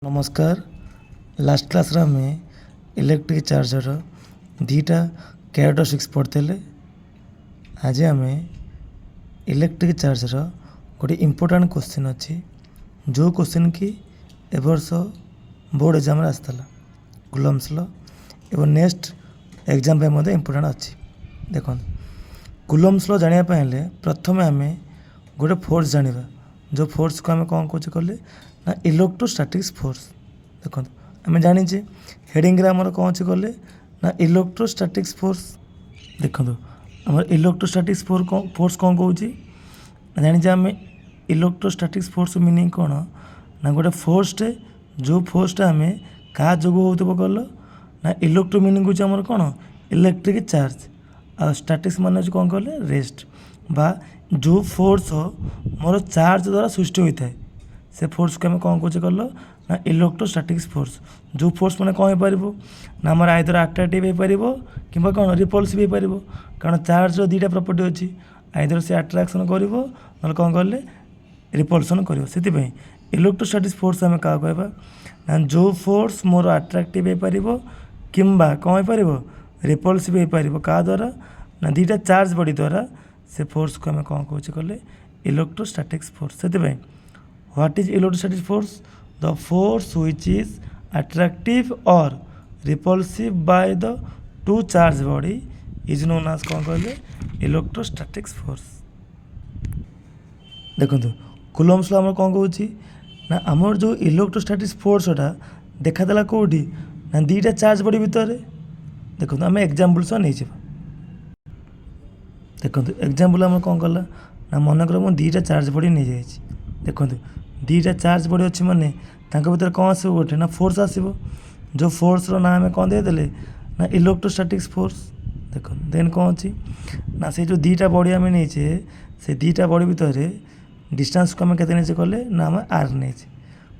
नमस्कार। Last class रे आमे इलेक्ट्रिक चार्जर दीटा कैरेक्टरिस्टिक्स पढ़ते। आज आमे इलेक्ट्रिक चार्जर गोटे इम्पोर्टाट क्वेश्चन अच्छी जो क्वेश्चन कि ए वर्ष बोर्ड एग्जाम आसाला कुलम्स लो एवं नेक्स्ट एग्जाम पे इम्पोर्टाट अच्छी। देखो कुलम्स लो जानापी हेल्ले प्रथम आम गोटे फोर्स जाना जो फोर्स को आम कौन कौचे कले ना इलेक्ट्रोस्टैटिक्स फोर्स। देखो आम जाचे हेडिंग आमर कौन अच्छे कले ना इलेक्ट्रोस्टैटिक्स फोर्स। देखो आम इलेक्ट्रोस्टैटिक्स फोर्स कौन कौन जाने आम इलेक्ट्रोस्टैटिक्स फोर्स मीनिंग कौन ना गोटे फोर्सटे जो फोर्सटा आम क्या जो हो कल ना इलेक्ट्रो मीनिंग हूँ कौन इलेक्ट्रिक चार्ज आ स्टैटिक्स मान कौन कले रेस्ट बा जो फोर्स मोर चार्ज द्वारा सृष्टि होता है से फोर्स को आम कौन कौचे कल ना इलेक्ट्रोस्टैटिक्स फोर्स। जो फोर्स मैंने कौन हो पार ना आम आइदर अट्राक्टिव हो पार कि कौन रिपल्सिव हो पार कारण चार्ज दीटा प्रॉपर्टी अच्छी आइदर से अट्राक्शन कर ना कौन कले रिपल्सन कर इलेक्ट्रोस्टैटिक्स फोर्स आम क्या कहवा ना जो फोर्स मोर अट्राक्टिव हो पार कि कौन हो पार रिपल्सिव हो पार क्या द्वारा ना दीटा चार्ज बॉडी द्वारा से फोर्स को आम कौन कौचे कले इलेक्ट्रोस्टैटिक्स फोर्स। से what is electrostatic force the force which is attractive or repulsive by the two charge body is known as कौन कहले इलेक्ट्रोस्टैटिक्स फोर्स। देखो कुलम्स आम कौन कहूँ ना आमर जो इलेक्ट्रोस्टैटिक्स फोर्सटा देखा देला कौटी ना दीटा चार्ज बॉडी भितर। देखो आम एग्जाम्पल सह नहीं जावा। देखो एग्जाम्पल आम कौन कला ना मनकर मुझे दीटा चार्ज बॉडी नहीं जाइए। देखो दीटा चार्ज बॉडी अच्छी माने भीतर कौन आसो गोटे ना फोर्स आसो जो फोर्स ना आम कौन देदेले ना इलेक्ट्रोस्टैटिक्स फोर्स। देखो देन कौन अच्छी ना से जो दीटा बॉडी आम नहीं से दीटा बॉडी भितर डिस्टेंस को आम के नहीं कले ना आम आर नहीं।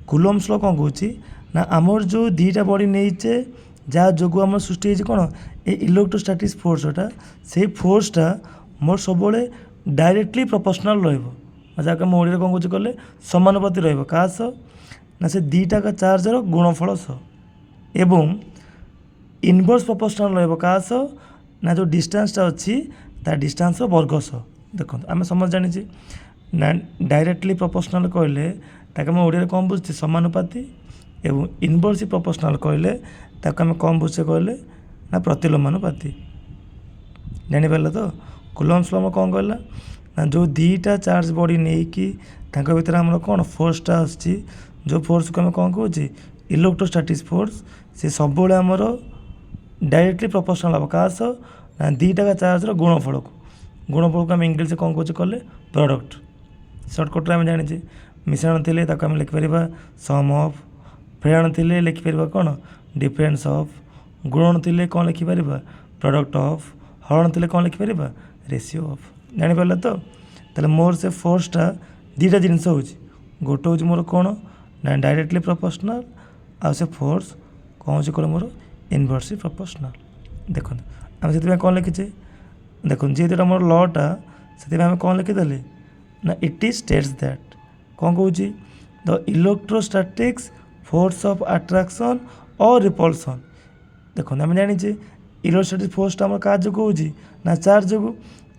कुलम्स लो कौन कहूँ ना आमर जो दीटा बॉडी नहीं जहाँ जो आम सृष्टि कौन ये इलेक्ट्रोस्टैटिक्स फोर्सटा से फोर्सटा मोर सब डायरेक्टली प्रोपोर्शनल रहा जहाँ आम ओडिया कौन कौन कले समानुपाती रहा ना से दीटा का चार्जर गुणफल सह एवं इनवर्स प्रोपोर्शनल रहा ना जो डिस्टेंसटा अच्छी ता डिस्टेंस वर्ग सह। देखो आम समझ जानी ना डायरेक्टली प्रोपोर्शनल कहले ताके आम ओडिया कौन बुझे समानुपाती एवं इनवर्स प्रोपोर्शनल कहले ताके आम कौन बुझे कहले ना प्रतिलोमानुपाती। जानीपारे तो कुलम्स आम कौन कहला ना जो दीटा चार्ज बॉडी नहीं कि भीतर आम कौन फोर्सटा आसची जो फोर्स को आम कौन कहूँ इलेक्ट्रोस्टैटिक्स फोर्स से सब आमर डायरेक्टली प्रोपोर्शनल हम क्या ना दीटा का चार्ज गुणफल को आम इंग्लीश कौन कौचे कले प्रोडक्ट। सर्टकट आम जाने मिश्रण थे आम लिखिपर सम ऑफ फेराण थे लिखिपर कौन डिफरेंस ऑफ गुणन थे कौन लिखिपर प्रोडक्ट ऑफ हरण थे कौन लिखिपर रेशियो ऑफ। जानीपारे तो मोर से फोर्सटा दीटा जिनस हो गोटे हूँ मोर कौन ना डायरेक्टली प्रोपोर्शनल आ से फोर्स कौन हो मोर इनवर्सली प्रोपोर्शनल। देखो आम से कौन लिखीचे देखो जेहतु मोर लटा से आम कौन लिखिदे ना इट इज स्टेट्स दैट कौन कहूँ the electrostatics force of attraction और रिपल्सन। देखो आम जानी इलेक्ट्रोस्टैटिक फोर्सटा आम क्या जो हूँ ना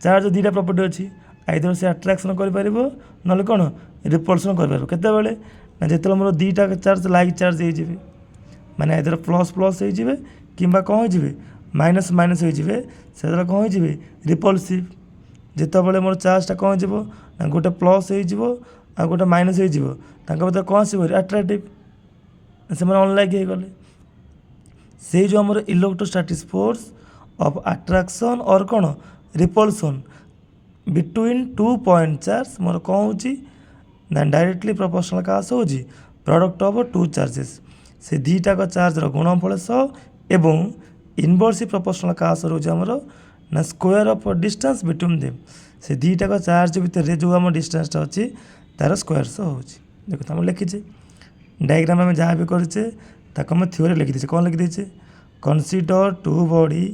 चार्ज दीटा प्रॉपर्टी अच्छी आइदर से अट्रैक्शन कर ना कौन रिपल्सन कर केतबेले ना जो मोर दीटा चार्ज लाइक चार्ज हो माने आइदर प्लस प्लस हो कि कौन हो माइनस माइनस हो कौन हो रिपल्सिव जितेबाला मोर चार्जटा कौन हो ना गोटे प्लस हो गोटे माइनस हो भीतर कौन आस अट्राक्टिव से अनलाइक हो गले से जो आम इलेक्ट्रोस्टैटिक्स फोर्स ऑफ अट्रैक्शन और कौन repulsion between two point charge more कौन हो ना डायरेक्टली प्रोपोर्शनल क्या हो प्रोडक्ट ऑफ टू चार्जेस से दीटा का चार्ज गुणफल सह एवं इनवर्सली प्रोपोर्शनल क्या रोज ना square of distance between them से दीटा का चार्ज भितर जो आम डिस्टेंसटा अच्छी तार स्क्वायर सह हो। देखो आम लिखीचे डायग्राम आम जहाँ भी करेचे आम थ्योरी लिखीदे कौन लिखीदे consider two body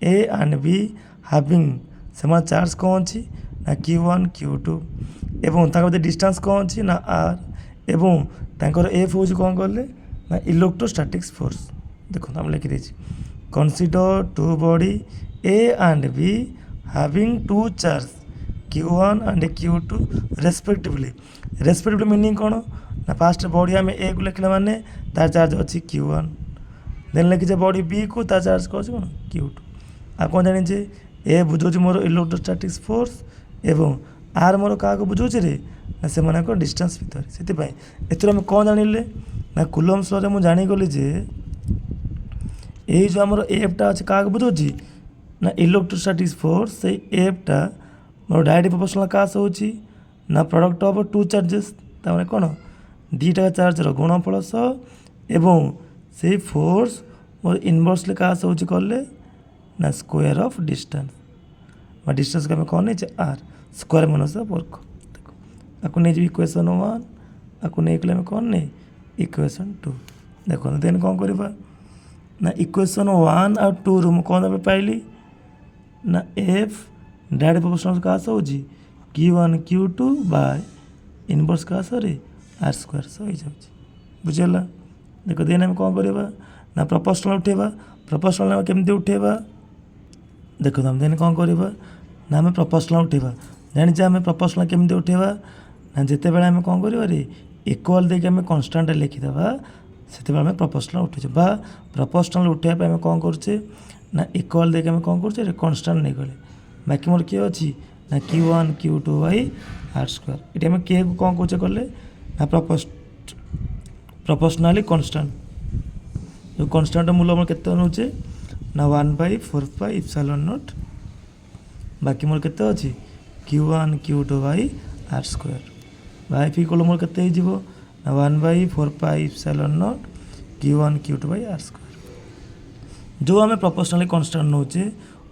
A and B having से चार्ज कौन अच्छी ना Q1 Q2 एवं डिस्टेंस कौन अच्छी ना R এবং ତାଙ୍କର ଏଫ୍ ହେଉଛି କ'ଣ କଲେ ନା ଇଲେକ୍ଟ୍ରୋଷ୍ଟାଟିକ୍ସ ଫୋର୍ସ। ଦେଖନ୍ତୁ ଆମେ ଲେଖିଦେଇଛି consider two body A and B having two charge Q1 and Q2 respectively. Respectively meaning କ'ଣ ନା ଫାଷ୍ଟ ବଡି ଆମେ ଏ କୁ ଲେଖିଲା ମାନେ ତାର ଚାର୍ଜ ଅଛି Q1, ଦେନ୍ ଲେଖିଛେ ବଡି ବି କୁ ତା ଚାର୍ଜ କ'ଣ ଅଛି କ'ଣ Q2। ଆଉ କ'ଣ ଜାଣିଛେ ଏ ବୁଝାଉଛି ମୋର ଇଲେକ୍ଟ୍ରୋଷ୍ଟାଟିକ୍ସ ଫୋର୍ସ ଏବଂ ଆର୍ ମୋର କାହାକୁ ବୁଝାଉଛି ରେ ନା ସେମାନଙ୍କ ଡିଷ୍ଟାନ୍ସ ଭିତରେ। ସେଥିପାଇଁ ଏଥିରୁ ଆମେ କ'ଣ ଜାଣିଲେ ନା କୁଲମ୍ବସ୍ ଲରେ ମୁଁ ଜାଣିଗଲି ଯେ ଏଇ ଯେଉଁ ଆମର ଏଫ୍ଟା ଅଛି କାହାକୁ ବୁଝାଉଛି ନା ଇଲେକ୍ଟ୍ରୋଷ୍ଟାଟିକ୍ସ ଫୋର୍ସ। ସେଇ ଏଫ୍ଟା ମୋର ଡାଇରେକ୍ଟ ପ୍ରପୋର୍ସନାଲ୍ କାହା ସହ ହେଉଛି ନା ପ୍ରଡ଼କ୍ଟ ଅଫ୍ ଟୁ ଚାର୍ଜେସ୍, ତାମାନେ କ'ଣ ଦୁଇଟା ଚାର୍ଜର ଗୁଣଫଳ ସହ ଏବଂ ସେଇ ଫୋର୍ସ ମୋର ଇନଭର୍ସଲି କାହା ସହ ହେଉଛି କଲେ ନା ସ୍କୋୟାର ଅଫ୍ ଡିଷ୍ଟାନ୍ସ ବା ଡିଷ୍ଟାନ୍ସକୁ ଆମେ କ'ଣ ନେଇଛେ ଆର୍ ସ୍କୋୟାର ମନସ ବର୍ଗ। ଦେଖ ଆକୁ ନେଇଯିବି ଇକ୍ୱେସନ୍ 1, ଆକୁ ନେଇକଲେ ଆମେ କ'ଣ ନେଇ ଇକ୍ୱେସନ୍ 2। ଦେଖନ୍ତୁ ଦେନ୍ କ'ଣ କରିବା ନା ଇକ୍ୱେସନ୍ 1 ଆଉ 2ରୁ ମୁଁ କ'ଣ ଏବେ ପାଇଲି ନା ଏଫ୍ ଡାଇରେକ୍ଟ ପ୍ରପୋର୍ସନାଲ୍ କାହା ସହ ହେଉଛି Q1 Q2 ବାଇ ଇନଭର୍ସ କାହା ସହରେ ଆର୍ ସ୍କୋୟାର ସହ ହେଇଯାଉଛି। ବୁଝିଗଲା। ଦେଖ ଦେନ୍ ଆମେ କ'ଣ କରିବା ନା ପ୍ରପୋର୍ସନାଲ୍ ଉଠେଇବା। ପ୍ରପୋର୍ସନାଲ୍ ଆମେ କେମିତି ଉଠେଇବା ଦେଖନ୍ତୁ ଆମେ ଦେନ୍ କ'ଣ କରିବା ନା ଆମେ ପ୍ରପୋର୍ସନାଲ୍ ଉଠେଇବା। ଜାଣିଛେ ଆମେ ପ୍ରପୋର୍ସନାଲ୍ କେମିତି ଉଠେଇବା ନା ଯେତେବେଳେ ଆମେ କ'ଣ କରିବା ରେ ଇକ୍ୱାଲ୍ ଦେଇକି ଆମେ କନଷ୍ଟାଣ୍ଟ ଲେଖିଦେବା ସେତେବେଳେ ଆମେ ପ୍ରପୋର୍ସନାଲ୍ ଉଠେଇଛୁ ବା ପ୍ରପୋର୍ସନାଲ୍ ଉଠେଇବା ପାଇଁ ଆମେ କ'ଣ କରୁଛେ ନା ଇକ୍ୱାଲ୍ ଦେଇକି ଆମେ କ'ଣ କରୁଛେ କନଷ୍ଟାଣ୍ଟ ନେଇଗଲେ ବାକି ମୋର କିଏ ଅଛି ନା Q1 Q2 ବାଇ ଆର୍ ସ୍କୋୟାର। ଏଠି ଆମେ କିଏକୁ କ'ଣ କହୁଛେ କଲେ ନା ପ୍ରପୋର୍ସନାଲି କନଷ୍ଟାଣ୍ଟ। ଯେଉଁ କନଷ୍ଟାଣ୍ଟ ମୂଲ୍ୟ ଆମର କେତେ ନେଉଛେ ନା 1/4πε0 ବାକି ମୋର କେତେ ଅଛି Q1 Q2 ବାଇ ଆର୍ ସ୍କୋୟାର ବାଇ ଫି କଲେ ମୋର କେତେ ହେଇଯିବ ନା 1/4πε0 Q1 Q2 ବାଇ ଆର୍ ସ୍କୋୟାର। ଯେଉଁ ଆମେ ପ୍ରପୋର୍ସନାଲି କନଷ୍ଟାଣ୍ଟ ନେଉଛେ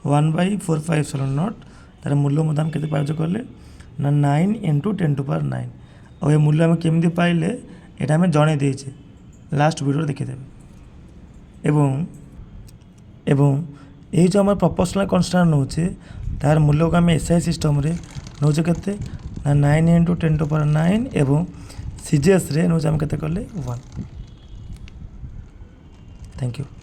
1/4πε0 ତାର ମୂଲ୍ୟ ମଧ୍ୟ ଆମେ କେତେ ପାଉଛେ କଲେ ନା 9 × 10⁹। ଆଉ ଏ ମୂଲ୍ୟ ଆମେ କେମିତି ପାଇଲେ ଏଇଟା ଆମେ ଜଣେଇ ଦେଇଛେ, ଲାଷ୍ଟ ଭିଡ଼ିଓରେ ଦେଖିଦେବେ। ଏବଂ ଏଇ ଯେଉଁ ଆମର ପ୍ରପୋର୍ସନାଲ୍ କନଷ୍ଟାଣ୍ଟ ନେଉଛେ ତାର ମୂଲ୍ୟକୁ ଆମେ SI ସିଷ୍ଟମ୍ରେ ନେଉଛେ କେତେ ନା 9 × 10⁹ ଏବଂ CGSରେ ନେଉଛେ ଆମେ କେତେ କଲେ 1। Thank you.